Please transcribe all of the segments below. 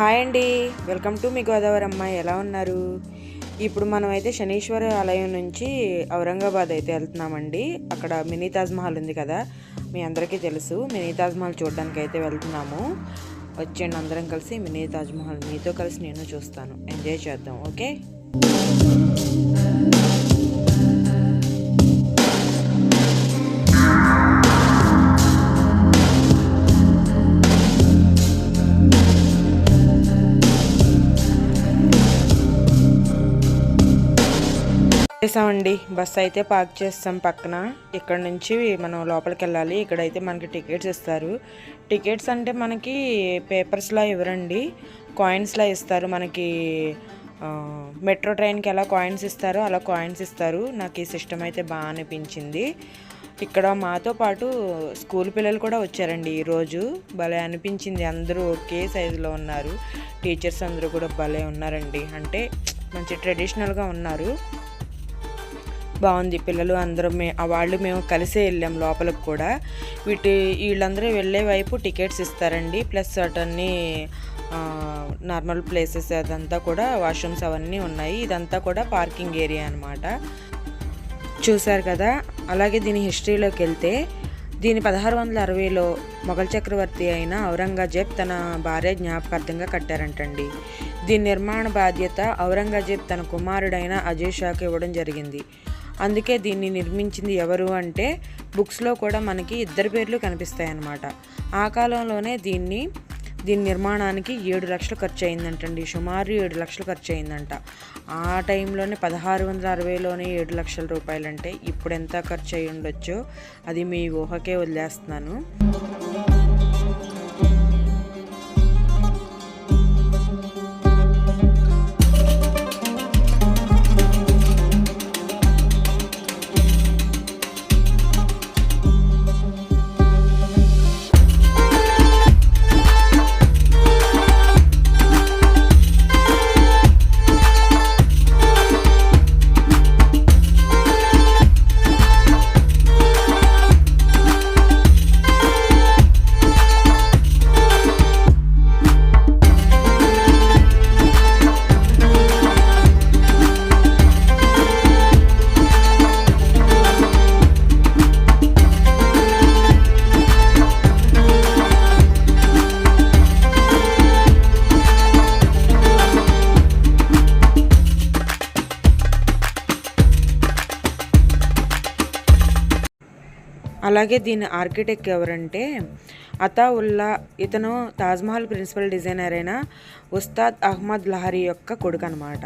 Hi అండి, welcome to me Godavari అమ్మాయి. ఎలా ఉన్నారు? ఇప్పుడు మనం అయితే శనీశ్వర ఆలయం నుంచి ఔరంగాబాద్ అయితే వెళ్తున్నామండి. అక్కడ మినీ తాజ్మహల్ ఉంది కదా, మీ అందరికీ తెలుసు. మినీ తాజ్మహల్ చూడడానికి అయితే వెళ్తున్నాము. వచ్చేయండి అందరం కలిసి మినీ తాజ్మహల్ మీతో కలిసి నేను చూస్తాను. ఎంజాయ్ చేద్దాం. ఓకే. చేసామండి. బస్ అయితే పార్క్ చేస్తాం పక్కన. ఇక్కడ నుంచి మనం లోపలికి వెళ్ళాలి. ఇక్కడైతే మనకి టికెట్స్ ఇస్తారు. టికెట్స్ అంటే మనకి పేపర్స్లా ఇవ్వరండి, కాయిన్స్లా ఇస్తారు. మనకి మెట్రో ట్రైన్కి ఎలా కాయిన్స్ ఇస్తారో అలా కాయిన్స్ ఇస్తారు. నాకు ఈ సిస్టమ్ అయితే బాగా అనిపించింది. ఇక్కడ మాతో పాటు స్కూల్ పిల్లలు కూడా వచ్చారండి ఈరోజు. భలే అనిపించింది. అందరూ ఒకే సైజులో ఉన్నారు. టీచర్స్ అందరూ కూడా భలే ఉన్నారండి. అంటే మంచి ట్రెడిషనల్గా ఉన్నారు. బాగుంది. పిల్లలు అందరూ వాళ్ళు మేము కలిసే వెళ్ళాం లోపలికి కూడా. వీళ్ళందరూ వెళ్ళే వైపు టికెట్స్ ఇస్తారండి. ప్లస్ అటన్నీ నార్మల్ ప్లేసెస్ అదంతా కూడా వాష్రూమ్స్ అవన్నీ ఉన్నాయి. ఇదంతా కూడా పార్కింగ్ ఏరియా అనమాట. చూసారు కదా. అలాగే దీని హిస్టరీలోకి వెళ్తే, దీని 1660లో మొఘల్ చక్రవర్తి అయిన ఔరంగజేబ్ తన భార్య జ్ఞాపకార్థంగా కట్టారంటండి. దీని నిర్మాణ బాధ్యత ఔరంగజేబ్ తన కుమారుడైన అజయ్ షాకి ఇవ్వడం జరిగింది. అందుకే దీన్ని నిర్మించింది ఎవరు అంటే బుక్స్లో కూడా మనకి ఇద్దరు పేర్లు కనిపిస్తాయి అన్నమాట. ఆ కాలంలోనే దీని నిర్మాణానికి 7 లక్షలు ఖర్చు అయిందంటండి. సుమారు 7 లక్షలు ఖర్చు అయిందంట. ఆ టైంలోనే 1660లోనే 7 లక్షల రూపాయలు అంటే ఇప్పుడు ఎంత ఖర్చు అయ్యి ఉండొచ్చో అది మీ ఊహకే వదిలేస్తున్నాను. అలాగే దీని ఆర్కిటెక్ట్ ఎవరంటే అతావుల్లా. ఇతను తాజ్మహల్ ప్రిన్సిపల్ డిజైనర్ అయిన ఉస్తాద్ అహ్మద్ లహరి యొక్క కొడుకు అనమాట.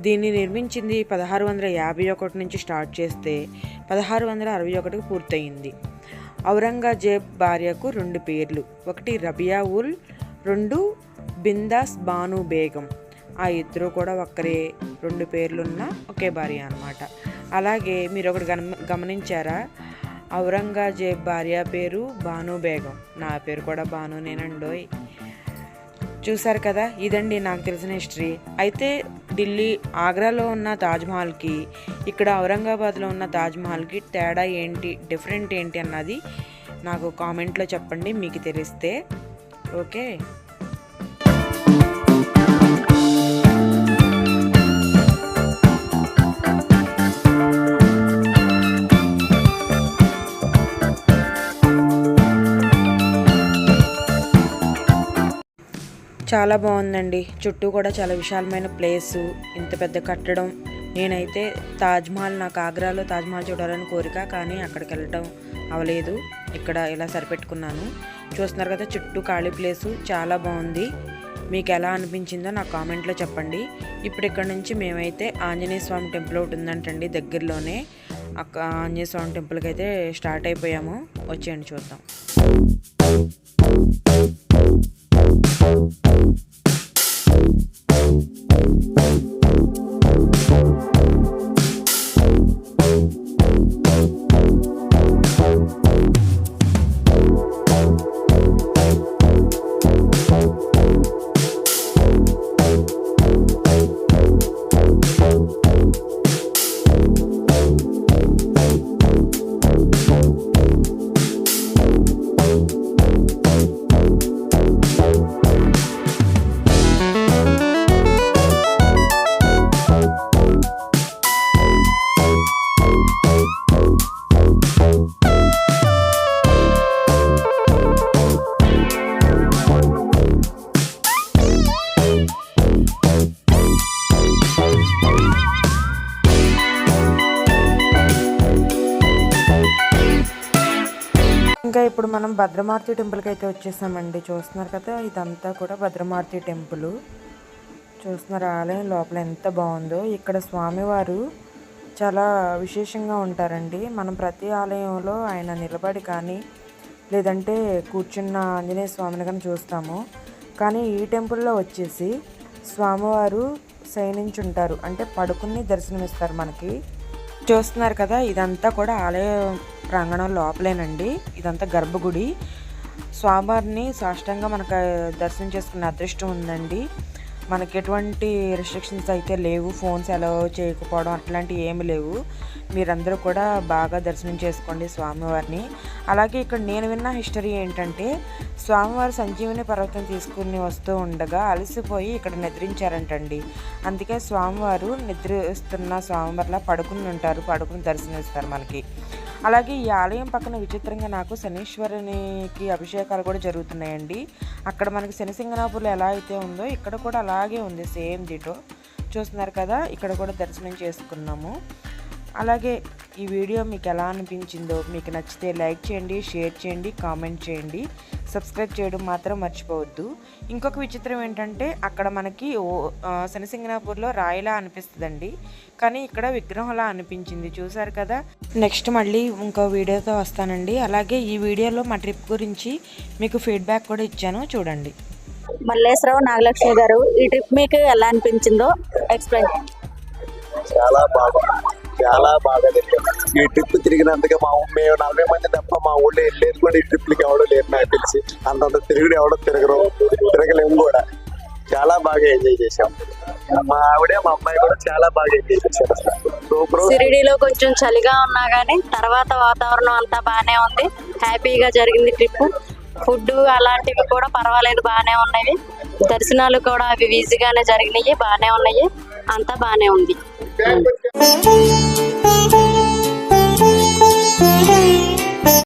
దీన్ని నిర్మించింది 1651 నుంచి స్టార్ట్ చేస్తే 1661కి పూర్తయింది. ఔరంగజేబ్ భార్యకు 2 పేర్లు. ఒకటి రబియా ఉల్, 2 బిందాస్ బాను బేగం. ఆ ఇద్దరు కూడా ఒక్కరే, 2 పేర్లున్న ఒకే భార్య అనమాట. అలాగే మీరు ఒకటి గమనించారా, ఔరంగజేబ్ భార్య పేరు బాను బేగం. నా పేరు కూడా బానునేనండోయ్. చూసారు కదా. ఇదండి నాకు తెలిసిన హిస్టరీ. అయితే ఢిల్లీ, ఆగ్రాలో ఉన్న తాజ్మహల్కి, ఇక్కడ ఔరంగాబాద్లో ఉన్న తాజ్మహల్కి తేడా ఏంటి, డిఫరెంట్ ఏంటి అన్నది నాకు కామెంట్లో చెప్పండి మీకు తెలిస్తే. ఓకే. చాలా బాగుందండి. చుట్టూ కూడా చాలా విశాలమైన ప్లేసు, ఇంత పెద్ద కట్టడం. నేనైతే తాజ్మహల్, నాకు ఆగ్రాలో తాజ్మహల్ చూడాలని కోరిక, కానీ అక్కడికి వెళ్ళటం అవ్వలేదు. ఇక్కడ ఇలా సరిపెట్టుకున్నాను. చూస్తున్నారు కదా, చుట్టూ ఖాళీ ప్లేసు. చాలా బాగుంది. మీకు ఎలా అనిపించిందో నాకు కామెంట్లో చెప్పండి. ఇప్పుడు ఇక్కడ నుంచి మేమైతే ఆంజనేయ స్వామి టెంపుల్ ఒకటి ఉందంటండి దగ్గరలోనే. ఆంజనేయ స్వామి టెంపుల్కి అయితే స్టార్ట్ అయిపోయాము. వచ్చేయండి చూద్దాం. ఇంకా ఇప్పుడు మనం భద్రమారుతి టెంపుల్కి అయితే వచ్చేసామండి. చూస్తున్నారు కదా, ఇదంతా కూడా భద్రమారుతి టెంపుల్. చూస్తున్నారు ఆలయం లోపల ఎంత బాగుందో. ఇక్కడ స్వామివారు చాలా విశేషంగా ఉంటారండి. మనం ప్రతి ఆలయంలో ఆయన నిలబడి కానీ లేదంటే కూర్చున్న ఆంజనేయ స్వామిని కానీ చూస్తాము. కానీ ఈ టెంపుల్లో వచ్చేసి స్వామివారు శయనించుంటారు, అంటే పడుకుని దర్శనమిస్తారు మనకి. చూస్తున్నారు కదా, ఇదంతా కూడా ఆలయ ప్రాంగణం లోపలేనండి. ఇదంతా గర్భగుడి. స్వామివారిని సాష్టంగా మనకు దర్శనం చేసుకునే అదృష్టం ఉందండి. మనకి ఎటువంటి రెస్ట్రిక్షన్స్ అయితే లేవు, ఫోన్స్ అలౌ చేయకపోవడం అట్లాంటివి ఏమి లేవు. మీరందరూ కూడా బాగా దర్శనం చేసుకోండి స్వామివారిని. అలాగే ఇక్కడ నేను విన్న హిస్టరీ ఏంటంటే, స్వామివారు సంజీవని పర్వతం తీసుకుని వస్తూ ఉండగా అలసిపోయి ఇక్కడ నిద్రించారంటండి. అందుకే స్వామివారు నిద్రిస్తున్న స్వామివారిలా పడుకుని ఉంటారు, పడుకుని దర్శనమిస్తారు మనకి. అలాగే ఈ ఆలయం పక్కన విచిత్రంగా నాకు శనీశ్వరునికి అభిషేకాలు కూడా జరుగుతున్నాయండి. అక్కడ మనకి శనిసింగనాపూర్లో ఎలా అయితే ఉందో ఇక్కడ కూడా అలాగే ఉంది, సేమ్ దీటో. చూస్తున్నారు కదా, ఇక్కడ కూడా దర్శనం చేసుకున్నాము. అలాగే ఈ వీడియో మీకు ఎలా అనిపించిందో, మీకు నచ్చితే లైక్ చేయండి, షేర్ చేయండి, కామెంట్ చేయండి, సబ్స్క్రైబ్ చేయడం మాత్రం మర్చిపోవద్దు. ఇంకొక విచిత్రం ఏంటంటే, అక్కడ మనకి శనిసింగనాపూర్లో రాయిలా అనిపిస్తుందండి, కానీ ఇక్కడ విగ్రహంలా అనిపించింది. చూసారు కదా. నెక్స్ట్ మళ్ళీ ఇంకో వీడియోతో వస్తానండి. అలాగే ఈ వీడియోలో మా ట్రిప్ గురించి మీకు ఫీడ్బ్యాక్ కూడా ఇచ్చాను, చూడండి. మల్లేశ్వరరావు నాగలక్ష్మి గారు, ఈ ట్రిప్ మీకు ఎలా అనిపించిందో ఎక్స్ప్లెయిన్ చేయండి. చాలా బాగా తిరిగాం. ఈ ట్రిప్ తిరిగినందుకు మేము 40 మంది తప్ప మా ఊళ్ళో వెళ్ళేది కూడా ఈ ట్రిప్లకి ఎవడో లేరు నాకు తెలిసి. అంతంత తిరుగుడు ఎవడో తిరగలేము కూడా. చాలా బాగా ఎంజాయ్ చేసాం. మా ఆవిడ మా అమ్మాయి కూడా చాలా బాగా ఎంజాయ్ చేశారు. షిరిడీలో కొంచెం చలిగా ఉన్నా కానీ తర్వాత వాతావరణం అంతా బాగానే ఉంది, హ్యాపీగా జరిగింది ట్రిప్. ఫుడ్ అలాంటివి కూడా పర్వాలేదు, బాగానే ఉన్నాయి. దర్శనాలు కూడా అవి ఈజీగానే జరిగినాయి, బాగానే ఉన్నాయి, అంతా బాగానే ఉంది.